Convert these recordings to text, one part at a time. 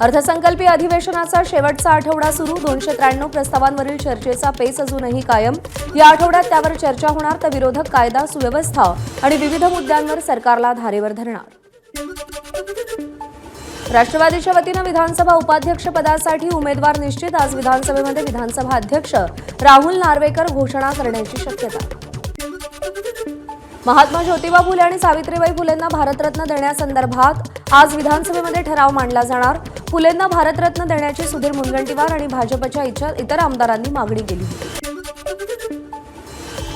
अर्थसंकल्पीय अधिवेशनाचा शेवटचा आठवडा सुरू. 293 प्रस्तावांवरील चर्चेचा पेच अजूनही कायम. या आठवड्यात त्यावर चर्चा होणार तर विरोधक कायदा सुव्यवस्था आणि विविध मुद्द्यांवर सरकारला धारेवर धरणार. राष्ट्रवादीच्या वतीनं विधानसभा उपाध्यक्षपदासाठी उमेदवार निश्चित. आज विधानसभेमध्ये विधानसभा अध्यक्ष राहुल नार्वेकर घोषणा करण्याची शक्यता. महात्मा ज्योतिबा फुले आणि सावित्रीबाई फुलेंना भारतरत्न देण्यासंदर्भात आज विधानसभेमध्ये ठराव मांडला जाणार. फुलेंना भारतरत्न देण्याची सुधीर मुनगंटीवार आणि भाजपच्या इतर आमदारांनी मागणी केली होती.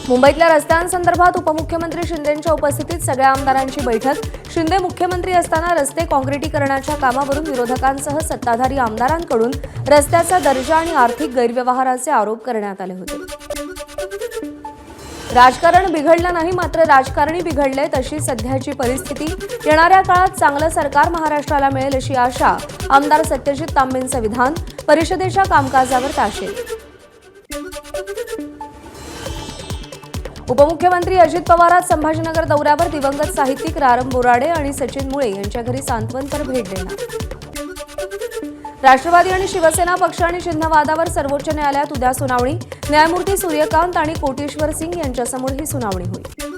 मुंबईतल्या रस्त्यांसंदर्भात उपमुख्यमंत्री शिंदेंच्या उपस्थितीत सगळ्या आमदारांची बैठक. शिंदे मुख्यमंत्री असताना रस्ते काँक्रिटीकरणाच्या कामावरून विरोधकांसह सत्ताधारी आमदारांकडून रस्त्याचा दर्जा आणि आर्थिक गैरव्यवहाराचे आरोप करण्यात आले होते. राजकारण बिघडलं नाही, मात्र राजकारणी बिघडलेत अशी सध्याची परिस्थिती. येणाऱ्या काळात चांगलं सरकार महाराष्ट्राला मिळेल अशी आशा. आमदार सत्यजित तांबेंचं विधान. परिषदेच्या कामकाजावर ताशेल. उपमुख्यमंत्री अजित पवार आज संभाजीनगर दौऱ्यावर. दिवंगत साहित्यिक रारम बोराडे आणि सचिन मुळे यांच्या घरी सांत्वनपर भेट देणार. राष्ट्रवादी आणि शिवसेना पक्ष आणि चिन्हवादावर सर्वोच्च न्यायालयात उद्या सुनावणी. न्यायमूर्ती सूर्यकांत आणि कोटेश्वर सिंग यांच्यासमोर ही सुनावणी होईल.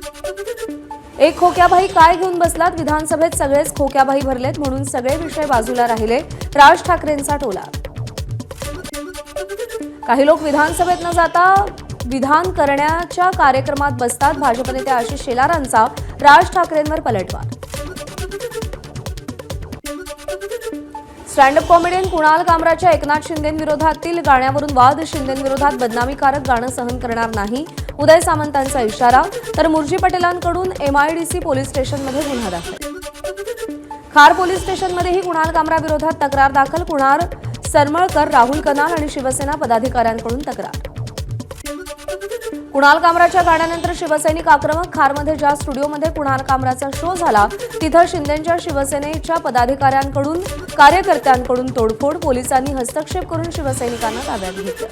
एक खोक्याबाई काय घेऊन बसलात? विधानसभेत सगळेच खोक्याबाई भरलेत म्हणून सगळे विषय बाजूला राहिले. राज ठाकरेंचा टोला. काही लोक विधानसभेत न जाता विधान करण्याच्या कार्यक्रमात बसतात. भाजप नेते आशिष शेलारांचा राज ठाकरेंवर पलटवार. स्टँडअप कॉमेडियन कुणाल कामराच्या एकनाथ शिंदेंविरोधातील गाण्यावरून वाद. शिंदेंविरोधात बदनामीकारक गाणं सहन करणार नाही, उदय सामंतांचा इशारा. तर मुर्जी पटेलांकडून MIDC पोलीस स्टेशनमध्ये गुन्हा दाखल. खार पोलीस स्टेशनमध्येही कुणाल कामराविरोधात तक्रार दाखल. कुणाल सरमळकर, राहुल कनाल आणि शिवसेना पदाधिकाऱ्यांकडून तक्रार. कुणाल कामराच्या गाण्यानंतर शिवसैनिक आक्रमक. खारमध्ये ज्या स्टुडिओमध्ये कुणाल कामराचा शो झाला तिथं शिंदेंच्या शिवसेनेच्या पदाधिकाऱ्यांकडून कार्यकर्त्यांकडून तोडफोड. पोलिसांनी हस्तक्षेप करून शिवसैनिकांना ताब्यात घेतलं.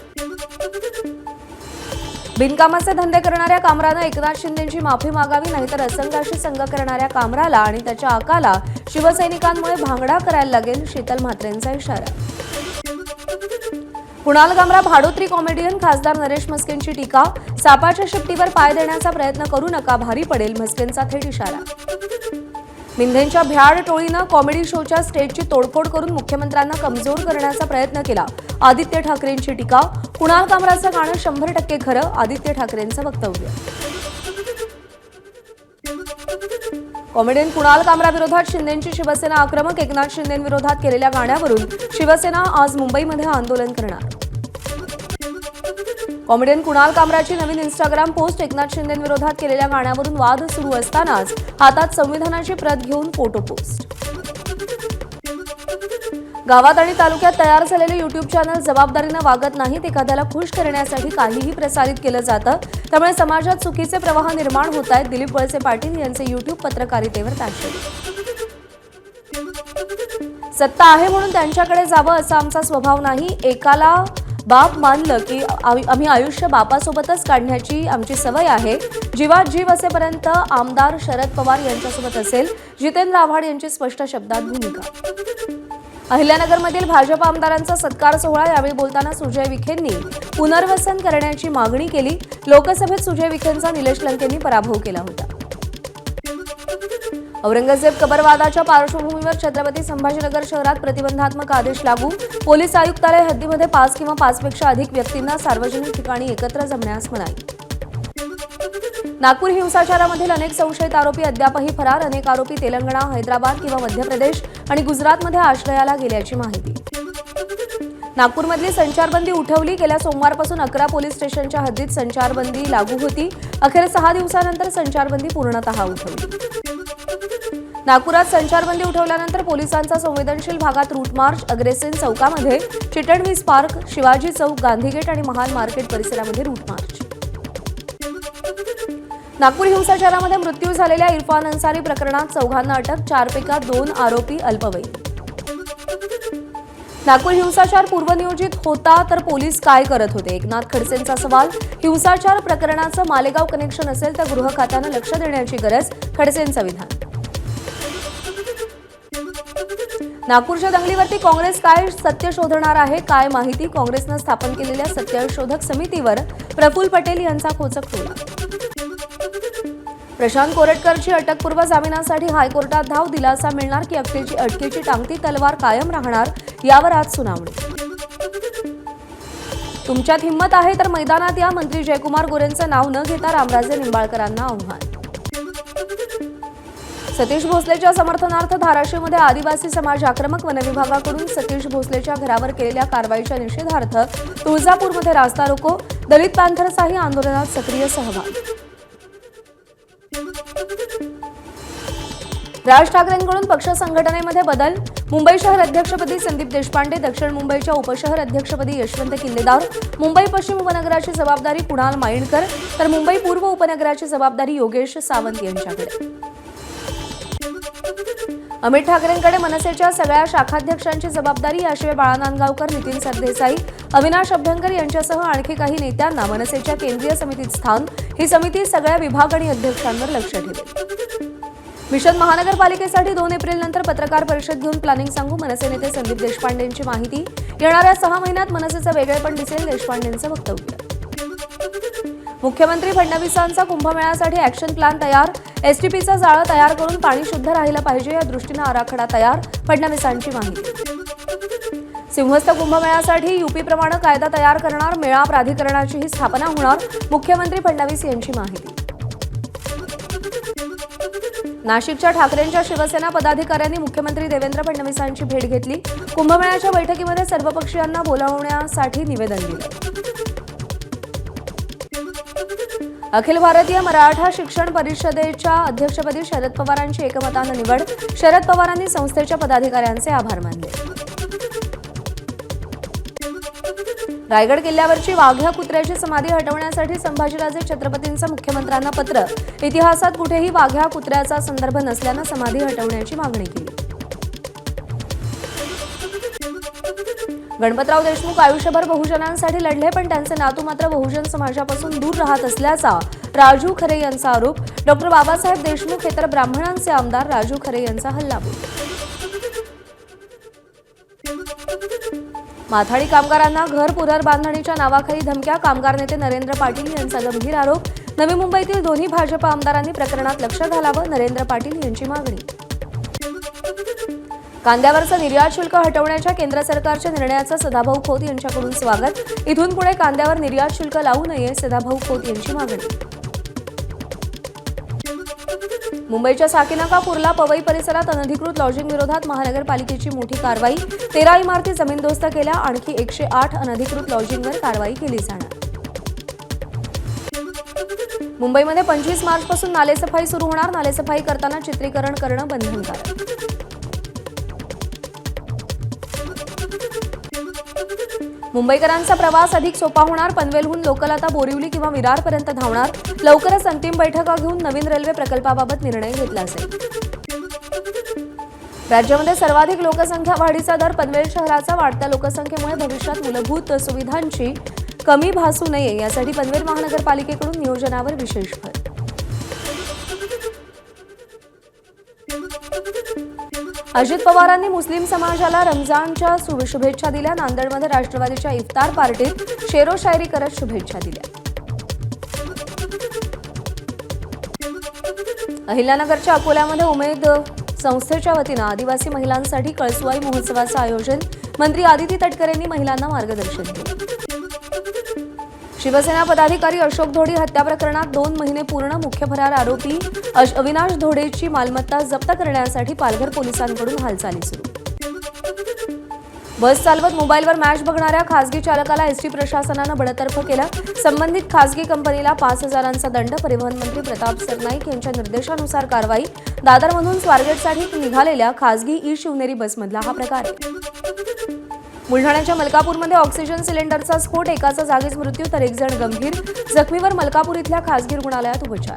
बिनकामाचे धंदे करणाऱ्या कामरानं एकनाथ शिंदेंची माफी मागावी, नाहीतर असंघाशी संघ करणाऱ्या कामराला आणि त्याच्या आकाला शिवसैनिकांमुळे भांगडा करायला लागेल. शीतल म्हात्रेंचा इशारा. कुणाल कामरा भाडोत्री कॉमेडियन. खासदार नरेश म्हस्केंची टीका. सापाच्या शिट्टीवर पाय देण्याचा प्रयत्न करू नका, भारी पडेल. म्हस्केंचा थेट इशारा. मिंधेंच्या भ्याड टोळीनं कॉमेडी शोच्या स्टेजची तोडफोड करून मुख्यमंत्र्यांना कमजोर करण्याचा प्रयत्न केला. आदित्य ठाकरेंची टीका. कुणाल कामराचं गाणं 100% खरं. आदित्य ठाकरेंचं वक्तव्य. कॉमेडियन कुणाल कामराविरोधात शिंदेंची शिवसेना आक्रमक. एकनाथ शिंदेंविरोधात केलेल्या गाण्यावरून शिवसेना आज मुंबईमध्ये आंदोलन करणार. कॉमेडियन कुणाल कामराची नवीन इंस्टाग्राम पोस्ट. एकनाथ शिंदेंविरोधात केलेल्या गाण्यावरून वाद सुरू असतानाच हातात संविधानाची प्रत घेऊन फोटो पोस्ट. गावात आणि तालुक्यात तयार झालेले युट्यूब चॅनल जबाबदारीनं वागत नाहीत. एखाद्याला खुश करण्यासाठी काहीही प्रसारित केलं जातं, त्यामुळे समाजात चुकीचे प्रवाह निर्माण होत आहेत. दिलीप वळसे पाटील यांचे युट्यूब पत्रकारितेवर ताशेल. सत्ता आहे म्हणून त्यांच्याकडे जावं असा आमचा स्वभाव नाही. एकाला बाप मानलं की आम्ही आयुष्य बापासोबतच काढण्याची आमची सवय आहे. जीवात जीव असेपर्यंत आमदार शरद पवार यांच्यासोबत असेल. जितेंद्र आव्हाड यांची स्पष्ट शब्दात भूमिका. अहिल्यानगरमधील भाजप आमदारांचा सत्कार सोहळा. यावेळी बोलताना सुजय विखेंनी पुनर्वसन करण्याची मागणी केली. लोकसभेत सुजय विखेंचा निलेश लंकेंनी पराभव केला होता. औरंगजेब कबरवादाच्या पार्श्वभूमीवर छत्रपती संभाजीनगर शहरात प्रतिबंधात्मक आदेश लागू. पोलीस आयुक्तालय हद्दीमध्ये 5 किंवा 5 पेक्षा अधिक व्यक्तींना सार्वजनिक ठिकाणी एकत्र जमण्यास मनाई. नागपूर हिंसाचारामधील अनेक संशयित आरोपी अद्यापही फरार. अनेक आरोपी तेलंगणा, हैदराबाद किंवा मध्य प्रदेश आणि गुजरातमध्ये आश्रयाला गेल्याची माहिती. नागपूरमधली संचारबंदी उठवली. गेल्या सोमवारपासून 11 पोलीस स्टेशनच्या हद्दीत संचारबंदी लागू होती. अखेर 6 दिवसानंतर संचारबंदी पूर्णतः उठवली. नागपुरात संचारबंदी उठवल्यानंतर पोलिसांचा संवेदनशील भागात रूट मार्च. अग्रेसेन चौकामध्ये, चिटणवीस पार्क, शिवाजी चौक, गांधीगेट आणि महाल मार्केट परिसरामध्ये रूट मार्च. नागपूर हिंसाचारामध्ये मृत्यू झालेल्या इरफान अन्सारी प्रकरणात 4 अटक. 4 पैकी 2 आरोपी अल्पवयीन. नागपूर हिंसाचार पूर्वनियोजित होता तर पोलीस काय करत होते? एकनाथ खडसेंचा सवाल. हिंसाचार प्रकरणाचं मालेगाव कनेक्शन असेल तर गृह खात्यानं लक्ष देण्याची गरज. खडसेंचं विधान. नागपूरच्या दंगलीवरती काँग्रेस काय सत्य शोधणार आहे, काय माहिती? काँग्रेसनं स्थापन केलेल्या सत्यशोधक समितीवर प्रफुल्ल पटेल यांचा खोचक टोला. प्रशांत कोरटकरची अटकपूर्व जामिनासाठी हायकोर्टात धाव, दिलासा मिळणार की अटकेची टांगती तलवार कायम राहणार, यावर आज सुनावणी. तुमच्यात हिंमत आहे तर मैदानात या, मंत्री जयकुमार गोरेंचं नाव न घेता रामराजे निंबाळकरांना आव्हान. सतीश भोसलेच्या समर्थनार्थ धाराशिवमध्ये आदिवासी समाज आक्रमक, वनविभागाकडून सतीश भोसलेच्या घरावर केलेल्या कारवाईच्या निषेधार्थ तुळजापूरमध्ये रास्ता रोको, दलित पॅंथरचाही आंदोलनात सक्रिय सहभाग. राज ठाकरेंकडून पक्ष संघटनेमध्ये बदल, मुंबई शहर अध्यक्षपदी संदीप देशपांडे, दक्षिण मुंबईच्या उपशहर अध्यक्षपदी यशवंत किल्लेदार, मुंबई पश्चिम उपनगराची जबाबदारी कुणाल मायणकर, तर मुंबई पूर्व उपनगराची जबाबदारी योगेश सावंत यांच्याकडे. अमित ठाकरेंकडे मनसेच्या सगळ्या शाखाध्यक्षांची जबाबदारी, याशिवाय बाळा नांदगावकर, नितीन सरदेसाई, अविनाश अभ्यंकर यांच्यासह आणखी काही नेत्यांना मनसेच्या केंद्रीय समितीत स्थान. ही समिती सगळ्या विभाग आणि अध्यक्षांवर लक्ष ठेवेल. मिशन महानगरपालिकेसाठी 2 एप्रिलनंतर पत्रकार परिषद घेऊन प्लॅनिंग सांगू, मनसे नेते संदीप देशपांडेंची माहिती. येणाऱ्या 6 महिन्यात मनसेचं वेगळेपण दिसेल, देशपांडेंचं वक्तव्य. मुख्यमंत्री फडणवीसांचा कुंभमेळ्यासाठी ॲक्शन प्लॅन तयार, एसटीपीचा जाळं तयार करून पाणी शुद्ध राहिलं पाहिजे, या दृष्टीनं आराखडा तयार, फडणवीसांची माहिती. सिंहस्थ कुंभमेळ्यासाठी यूपीप्रमाणे कायदा तयार करणार, मेळा प्राधिकरणाचीही स्थापना होणार, मुख्यमंत्री फडणवीस यांची माहिती. नाशिकच्या ठाकरेंच्या शिवसेना पदाधिकाऱ्यांनी मुख्यमंत्री देवेंद्र फडणवीसांची भेट घेतली. कुंभमेळ्याच्या बैठकीमध्ये सर्वपक्षीयांना बोलावण्यासाठी निवेदन दिलं. अखिल भारतीय मराठा शिक्षण परिषदेच्या अध्यक्षपदी शरद पवारांची एकमतानं निवड, शरद पवारांनी संस्थेच्या पदाधिकाऱ्यांचे आभार मानले. रायगड किल्ल्यावरची वाघ्या कुत्र्याची समाधी हटवण्यासाठी संभाजीराजे छत्रपतींचं मुख्यमंत्र्यांना पत्र, इतिहासात कुठेही वाघ्या कुत्र्याचा संदर्भ नसल्यानं समाधी हटवण्याची मागणी केली. गणपतराव देशमुख आयुष्यभर बहुजनांसाठी लढले, पण त्यांचे नातू मात्र बहुजन समाजापासून दूर राहत असल्याचा राजू खरे यांचा आरोप. डॉक्टर बाबासाहेब देशमुख हे तर ब्राह्मणांचे आमदार, राजू खरे यांचा हल्लाबोल. माथाडी कामगारांना घर पुनर्बांधणीच्या नावाखाली धमक्या, कामगार नेते नरेंद्र पाटील यांचा गंभीर आरोप. नवी मुंबईतील दोन्ही भाजप आमदारांनी प्रकरणात लक्ष घालावं, नरेंद्र पाटील यांची मागणी. कांद्यावरचं निर्यात शुल्क हटवण्याच्या केंद्र सरकारच्या निर्णयाचं सदाभाऊ खोत यांच्याकडून स्वागत. इथून पुढे कांद्यावर निर्यात शुल्क लावू नये, सदाभाऊ खोत यांची मागणी. मुंबईच्या साकीनाका, कुर्ला, पवई परिसरात अनधिकृत लॉजिंग विरोधात महानगरपालिकेची मोठी कारवाई. 13 इमारती जमीनदोस्त केल्या, आणखी 108 अनधिकृत लॉजिंगवर कारवाई केली जाणार. मुंबईमध्ये 25 मार्चपासून नालेसफाई सुरू होणार, नालेसफाई करताना चित्रीकरण करणं बंधनकारक. मुंबईकरांचा प्रवास अधिक सोपा होणार, पनवेलहून लोकल आता बोरिवली किंवा विरारपर्यंत धावणार. लवकरच अंतिम बैठका घेऊन नवीन रेल्वे प्रकल्पाबाबत निर्णय घेतला जाईल. राज्यामध्ये सर्वाधिक लोकसंख्या वाढीचा दर, पनवेल शहराचा वाढत्या लोकसंख्येमुळे भविष्यात मूलभूत सुविधांची कमी भासू नये, यासाठी पनवेल महानगरपालिकेकडून नियोजनावर विशेष भर. अजित पवारांनी मुस्लिम समाजाला रमजानच्या शुभेच्छा दिल्या. नांदेडमध्ये राष्ट्रवादीच्या इफ्तार पार्टीत शेरो शायरी करत शुभेच्छा दिल्या. अहिल्यानगरच्या अकोल्यामध्ये उमेद संस्थेच्या वतीनं आदिवासी महिलांसाठी कळसुवाई महोत्सवाचं आयोजन. मंत्री आदिती तटकरेंनी महिलांना मार्गदर्शन केलं. शिवसेना पदाधिकारी अशोक धोडी हत्या प्रकरणात 2 महिने पूर्ण, मुख्य फरार आरोपी अविनाश धोडेची मालमत्ता जप्त करण्यासाठी पालघर पोलिसांकडून हालचाली सुरू. बस चालवत मोबाईलवर मॅच बघणाऱ्या खासगी चालकाला एसटी प्रशासनानं बडतर्फ केलं. संबंधित खासगी कंपनीला 5,000चा दंड. परिवहन मंत्री प्रताप सरनाईक यांच्या निर्देशानुसार कारवाई. दादरमधून स्वारगेटसाठी निघालेल्या खासगी ई शिवनेरी बसमधला हा प्रकार आहे. बुलढाण्याच्या मलकापूरमध्ये ऑक्सिजन सिलेंडरचा स्फोट, एकाचा जागीच मृत्यू तर 1 जण गंभीर जखमीवर मलकापूर इथल्या खासगी रुग्णालयात उपचार.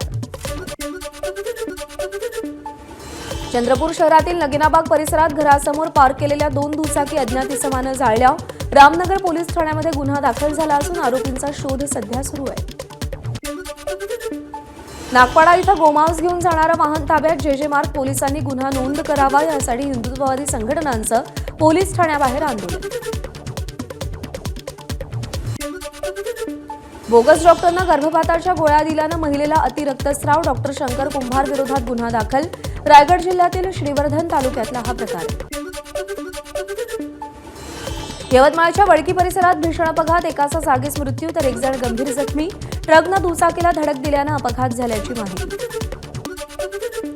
चंद्रपूर शहरातील नगिनाबाग परिसरात घरासमोर पार्क केलेल्या 2 दुचाकी अज्ञात इसमानं जाळल्या. रामनगर पोलीस ठाण्यामध्ये गुन्हा दाखल झाला असून आरोपींचा शोध सध्या सुरू आहे. नागपाडा इथं गोमांस घेऊन जाणारं वाहन ताब्यात. जे मार्ग पोलिसांनी गुन्हा नोंद करावा यासाठी हिंदुत्ववादी संघटनांचं पोलीस ठाण्याबाहेर आंदोलन. बोगस डॉक्टरनं गर्भपाताच्या गोळ्या दिल्यानं महिलेला अतिरक्तस्राव. डॉक्टर शंकर कुंभार विरोधात गुन्हा दाखल. रायगड जिल्ह्यातील श्रीवर्धन तालुक्यातला हा प्रकार. यवतमाळच्या वडकी परिसरात भीषण अपघात. एकाचा जागीच मृत्यू तर एक जण गंभीर जखमी. ट्रकनं दुचाकीला धडक दिल्यानं अपघात झाल्याची माहिती.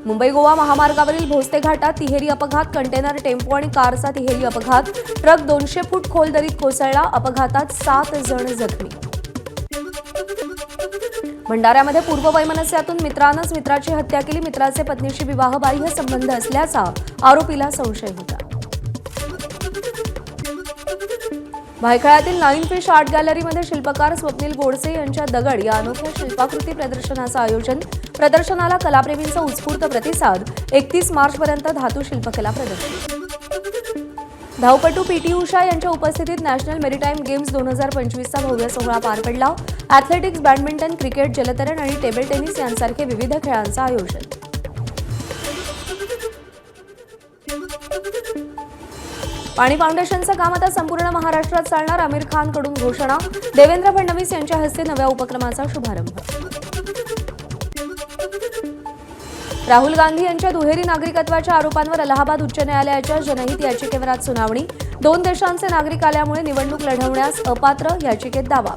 मुंबई गोवा महामार्गावरील भोसते घाटात तिहेरी अपघात. कंटेनर टेम्पो आणि कारचा तिहेरी अपघात. ट्रक 200 फूट खोल दरीत कोसळला. अपघातात 7 जण जखमी. भंडाऱ्यामध्ये पूर्ववैमनस्यातून मित्रानंच मित्राची हत्या केली. मित्राचे पत्नीशी विवाहबाह्य संबंध असल्याचा आरोपीला संशय होता. भायखळ्यातील 9 फिश आर्ट गॅलरीमध्ये शिल्पकार स्वप्नील गोडसे यांच्या दगड या अनोख्या शिल्पाकृती प्रदर्शनाचं आयोजन. प्रदर्शनाला कलाप्रेमींचा उत्स्फूर्त प्रतिसाद. 31 मार्चपर्यंत धातू शिल्पकला प्रदर्शन. धावपटू पीटी उषा यांच्या उपस्थितीत नॅशनल मेरीटाईम गेम्स 2025चा भव्य सोहळा पार पडला. ॲथलेटिक्स, बॅडमिंटन, क्रिकेट, जलतरण आणि टेबल टेनिस यांसारखे विविध खेळांचं आयोजन. पाणी फाउंडेशनचं काम आता संपूर्ण महाराष्ट्रात चालणार. आमिर खानकडून घोषणा. देवेंद्र फडणवीस यांच्या हस्ते नव्या उपक्रमाचा शुभारंभ. राहुल गांधी यांच्या दुहेरी नागरिकत्वाच्या आरोपांवर अलाहाबाद उच्च न्यायालयाच्या जनहित याचिकेवर आज सुनावणी. 2 देशांचे नागरिक आल्यामुळे निवडणूक लढवण्यास अपात्र. याचिकेत दावा.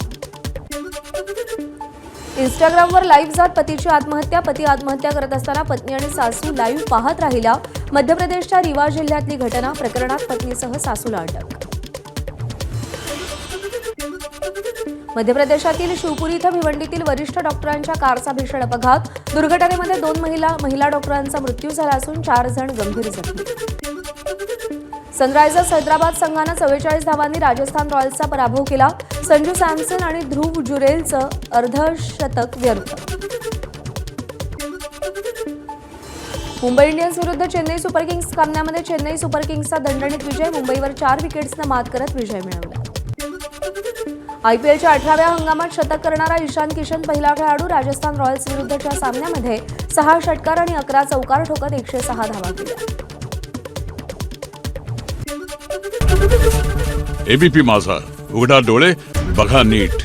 इंस्टाग्रामवर लाईव्ह जात पतीची आत्महत्या. पती आत्महत्या करत असताना पत्नी आणि सासू लाईव्ह पाहत राहिला. मध्य प्रदेशच्या रीवा जिल्ह्यातली घटना. प्रकरणात पत्नीसह सासूला अटक. मध्य प्रदेशातील शिवपुरी इथं भिवंडीतील वरिष्ठ डॉक्टरांच्या कारचा भीषण अपघात. दुर्घटनेमध्ये 2 महिला डॉक्टरांचा मृत्यू झाला असून 4 जण गंभीर जखमी. सनरायझर्स हैदराबाद संघानं 44 धावांनी राजस्थान रॉयल्सचा पराभव केला. संजू सॅमसन आणि ध्रुव जुरेलचं अर्धशतक व्यर्थ. मुंबई इंडियन्स विरुद्ध चेन्नई सुपर किंग्स सामन्यामध्ये चेन्नई सुपर किंग्सचा दणदणीत विजय. मुंबईवर 4 विकेट्सनं मात करत विजय मिळवला. आयपीएलच्या 18व्या हंगामात शतक करणारा ईशान किशन पहिला खेळाडू. राजस्थान रॉयल्स विरुद्धच्या सामन्यामध्ये 6 षटकार आणि 11 चौकार ठोकत 106 धावा केल्या. एबीपी माझा, उघडा डोळे बघा नीट.